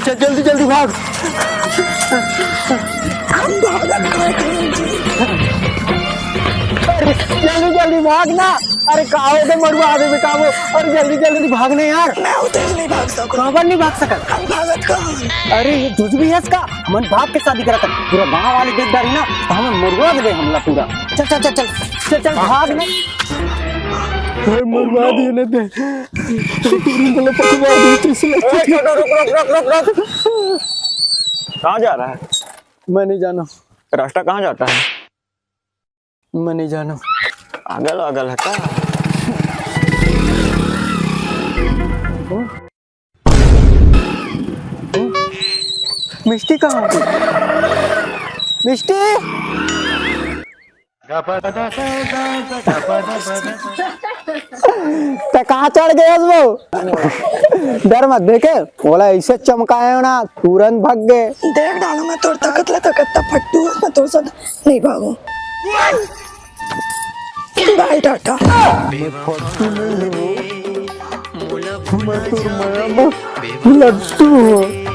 चल जल्दी जल्दी भाग। अरे जल्दी जल्दी भागना। अरे कहाँ हो गए मरुआ आगे में काबू। अरे जल्दी जल्दी भागने यार। मैं उधर नहीं भाग सकूं। कहाँ पर नहीं भाग सकत। हम भागत कहाँ? अरे ये तुझ भी है इसका मन भाग के शादी करा था पूरा गांव वाले देख डाली ना तो हमें मरवा दे हमला पूरा। चल चल चल चल चल चल भाग ना। मरवा दिए ना दे मतलब पकवा दी इसलिए। कहाँ जा रहा है? मैं नहीं जाना। रास्ता कहाँ जाता है? मैं नहीं जाना। अगल अगल है क्या? मिष्टी कहाँ है? मिष्टी तो कहाँ चढ़ गए वो? डर मत देखे बोला ऐसे चमकाए ना तुरंत भाग गए। देख डालो मैं तोड़ तकत फट्टू मैं तोड़ साथ नहीं भागू। बाय टाटा। मैं तो लड्डू हूँ।